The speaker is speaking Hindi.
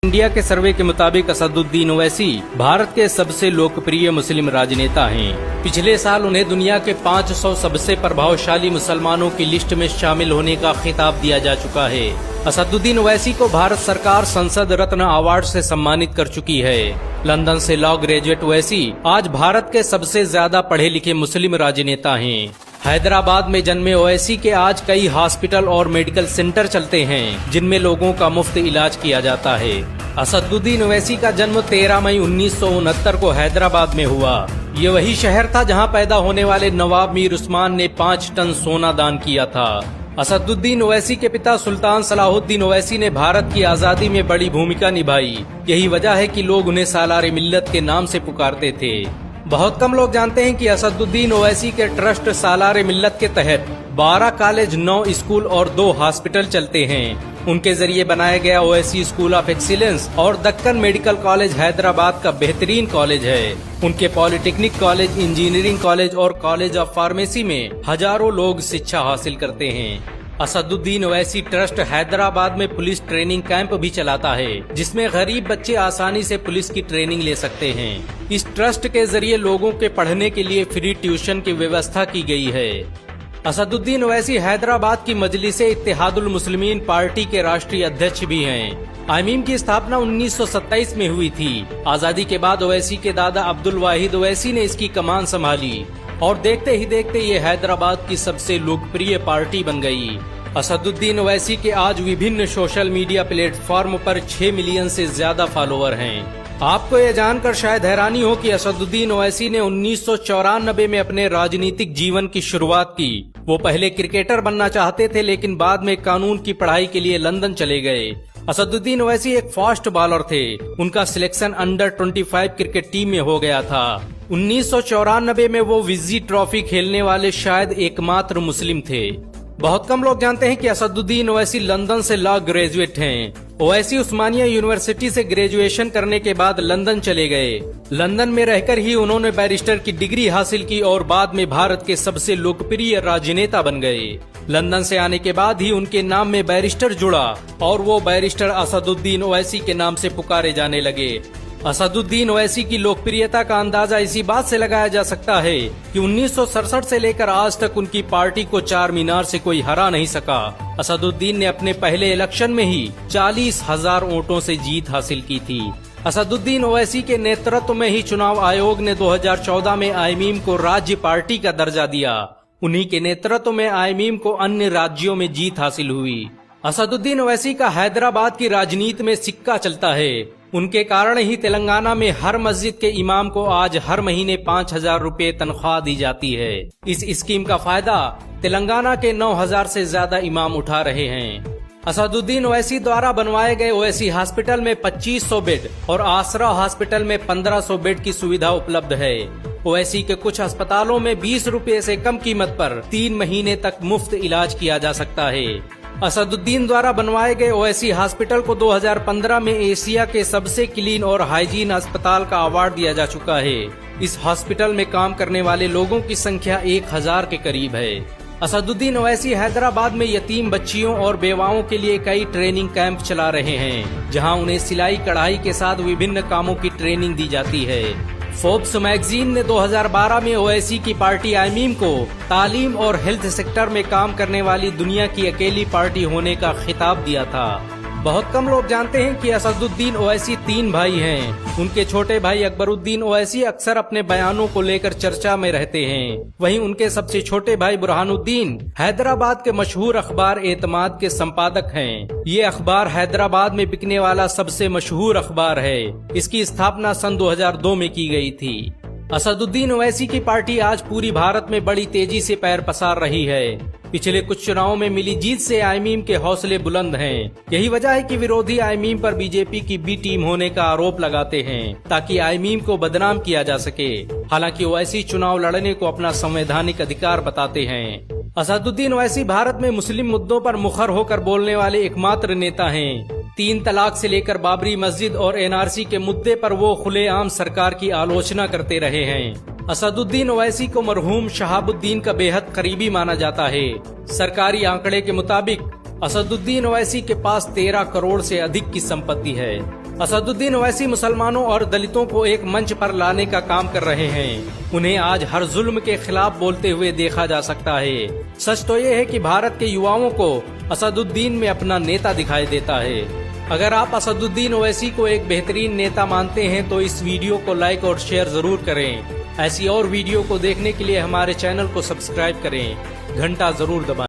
इंडिया के सर्वे के मुताबिक असदुद्दीन ओवैसी भारत के सबसे लोकप्रिय मुस्लिम राजनेता हैं। पिछले साल उन्हें दुनिया के 500 सबसे प्रभावशाली मुसलमानों की लिस्ट में शामिल होने का खिताब दिया जा चुका है। असदुद्दीन ओवैसी को भारत सरकार संसद रत्न अवार्ड से सम्मानित कर चुकी है। लंदन से लॉ ग्रेजुएट ओवैसी आज भारत के सबसे ज्यादा पढ़े लिखे मुस्लिम राजनेता हैं। हैदराबाद में जन्मे ओवैसी के आज कई हॉस्पिटल और मेडिकल सेंटर चलते हैं, जिनमें लोगों का मुफ्त इलाज किया जाता है। असदुद्दीन ओवैसी का जन्म 13 मई 1969 को हैदराबाद में हुआ। ये वही शहर था जहां पैदा होने वाले नवाब मीर उस्मान ने 5 टन सोना दान किया था। असदुद्दीन ओवैसी के पिता सुल्तान सलाहुद्दीन ओवैसी ने भारत की आजादी में बड़ी भूमिका निभाई। यही वजह है कि लोग उन्हें सालार मिल्लत के नाम से पुकारते थे। बहुत कम लोग जानते हैं कि असदुद्दीन ओवैसी के ट्रस्ट सालार मिल्लत के तहत 12 कॉलेज, 9 स्कूल और 2 हॉस्पिटल चलते हैं। उनके जरिए बनाया गया ओवैसी स्कूल ऑफ एक्सीलेंस और दक्कन मेडिकल कॉलेज हैदराबाद का बेहतरीन कॉलेज है। उनके पॉलिटेक्निक कॉलेज, इंजीनियरिंग कॉलेज और कॉलेज ऑफ फार्मेसी में हजारों लोग शिक्षा हासिल करते हैं। असदुद्दीन ओवैसी ट्रस्ट हैदराबाद में पुलिस ट्रेनिंग कैंप भी चलाता है, जिसमें गरीब बच्चे आसानी से पुलिस की ट्रेनिंग ले सकते हैं। इस ट्रस्ट के जरिए लोगों के पढ़ने के लिए फ्री ट्यूशन की व्यवस्था की गई है। असदुद्दीन ओवैसी हैदराबाद की मजलिस-ए-इत्तेहादुल मुस्लिमीन पार्टी के राष्ट्रीय अध्यक्ष भी हैं। आईमीम की स्थापना 1927 में हुई थी। आजादी के बाद ओवैसी के दादा अब्दुल वाहिद ओवैसी ने इसकी कमान संभाली और देखते ही देखते ये हैदराबाद की सबसे लोकप्रिय पार्टी बन गई। असदुद्दीन ओवैसी के आज विभिन्न सोशल मीडिया प्लेटफॉर्म पर 6 मिलियन से ज्यादा फॉलोअर हैं। आपको ये जानकर शायद हैरानी हो कि असदुद्दीन ओवैसी ने 1994 में अपने राजनीतिक जीवन की शुरुआत की। वो पहले क्रिकेटर बनना चाहते थे, लेकिन बाद में कानून की पढ़ाई के लिए लंदन चले गए। असदुद्दीन ओवैसी एक फास्ट बॉलर थे। उनका सिलेक्शन अंडर 25 क्रिकेट टीम में हो गया था। 1994 में वो विजी ट्रॉफी खेलने वाले शायद एकमात्र मुस्लिम थे। बहुत कम लोग जानते हैं कि असदुद्दीन ओवैसी लंदन से लॉ ग्रेजुएट हैं। ओवैसी उस्मानिया यूनिवर्सिटी से ग्रेजुएशन करने के बाद लंदन चले गए। लंदन में रहकर ही उन्होंने बैरिस्टर की डिग्री हासिल की और बाद में भारत के सबसे लोकप्रिय राजनेता बन गए। लंदन से आने के बाद ही उनके नाम में बैरिस्टर जुड़ा और वो बैरिस्टर असदुद्दीन ओवैसी के नाम से पुकारे जाने लगे। असदुद्दीन ओवैसी की लोकप्रियता का अंदाजा इसी बात से लगाया जा सकता है कि 1967 से लेकर आज तक उनकी पार्टी को 4 मीनार से कोई हरा नहीं सका। असदुद्दीन ने अपने पहले इलेक्शन में ही 40,000 वोटों से जीत हासिल की थी। असदुद्दीन ओवैसी के नेतृत्व में ही चुनाव आयोग ने 2014 में आईमीम को राज्य पार्टी का दर्जा दिया। उन्हीं के नेतृत्व में आईमीम को अन्य राज्यों में जीत हासिल हुई। असदुद्दीन ओवैसी का हैदराबाद की राजनीति में सिक्का चलता है। उनके कारण ही तेलंगाना में हर मस्जिद के इमाम को आज हर महीने 5,000 रुपए तनख्वाह दी जाती है। इस स्कीम का फायदा तेलंगाना के 9,000 से ज्यादा इमाम उठा रहे हैं। असदुद्दीन ओवैसी द्वारा बनवाए गए ओवैसी हॉस्पिटल में 2500 बेड और आसरा हॉस्पिटल में 1500 बेड की सुविधा उपलब्ध है। ओवैसी के कुछ अस्पतालों में 20 रुपए से कम कीमत पर 3 महीने तक मुफ्त इलाज किया जा सकता है। असदुद्दीन द्वारा बनवाए गए ओवैसी हॉस्पिटल को 2015 में एशिया के सबसे क्लीन और हाइजीन अस्पताल का अवार्ड दिया जा चुका है। इस हॉस्पिटल में काम करने वाले लोगों की संख्या 1000 के करीब है। असदुद्दीन ओवैसी हैदराबाद में यतीम बच्चियों और बेवाओं के लिए कई ट्रेनिंग कैंप चला रहे हैं, जहां उन्हें सिलाई कढ़ाई के साथ विभिन्न कामों की ट्रेनिंग दी जाती है। फोर्ब्स मैगजीन ने 2012 में ओवैसी की पार्टी आईमीम को तालीम और हेल्थ सेक्टर में काम करने वाली दुनिया की अकेली पार्टी होने का खिताब दिया था। बहुत कम लोग जानते हैं कि असदुद्दीन ओवैसी 3 भाई हैं। उनके छोटे भाई अकबरुद्दीन ओवैसी अक्सर अपने बयानों को लेकर चर्चा में रहते हैं। वहीं उनके सबसे छोटे भाई बुरहानुद्दीन हैदराबाद के मशहूर अखबार एतमाद के संपादक हैं। ये अखबार हैदराबाद में बिकने वाला सबसे मशहूर अखबार है। इसकी स्थापना सन 2002 में की गई थी। असदुद्दीन ओवैसी की पार्टी आज पूरी भारत में बड़ी तेजी से पैर पसार रही है। पिछले कुछ चुनावों में मिली जीत से आईमीम के हौसले बुलंद हैं। यही वजह है कि विरोधी आईमीम पर बीजेपी की बी टीम होने का आरोप लगाते हैं, ताकि आईमीम को बदनाम किया जा सके। हालांकि ओवैसी चुनाव लड़ने को अपना संवैधानिक अधिकार बताते हैं। असदुद्दीन ओवैसी भारत में मुस्लिम मुद्दों पर मुखर होकर बोलने वाले एकमात्र नेता हैं। 3 तलाक से लेकर बाबरी मस्जिद और एनआरसी के मुद्दे पर वो खुलेआम सरकार की आलोचना करते रहे हैं। असदुद्दीन ओवैसी को मरहूम शहाबुद्दीन का बेहद करीबी माना जाता है। सरकारी आंकड़े के मुताबिक असदुद्दीन ओवैसी के पास 13 करोड़ से अधिक की संपत्ति है। असदुद्दीन ओवैसी मुसलमानों और दलितों को एक मंच पर लाने का काम कर रहे हैं। उन्हें आज हर जुल्म के खिलाफ बोलते हुए देखा जा सकता है। सच तो ये है कि भारत के युवाओं को असदुद्दीन में अपना नेता दिखाई देता है। अगर आप असदुद्दीन ओवैसी को एक बेहतरीन नेता मानते हैं तो इस वीडियो को लाइक और शेयर जरूर करें। ऐसी और वीडियो को देखने के लिए हमारे चैनल को सब्सक्राइब करें, घंटा जरूर दबाएं।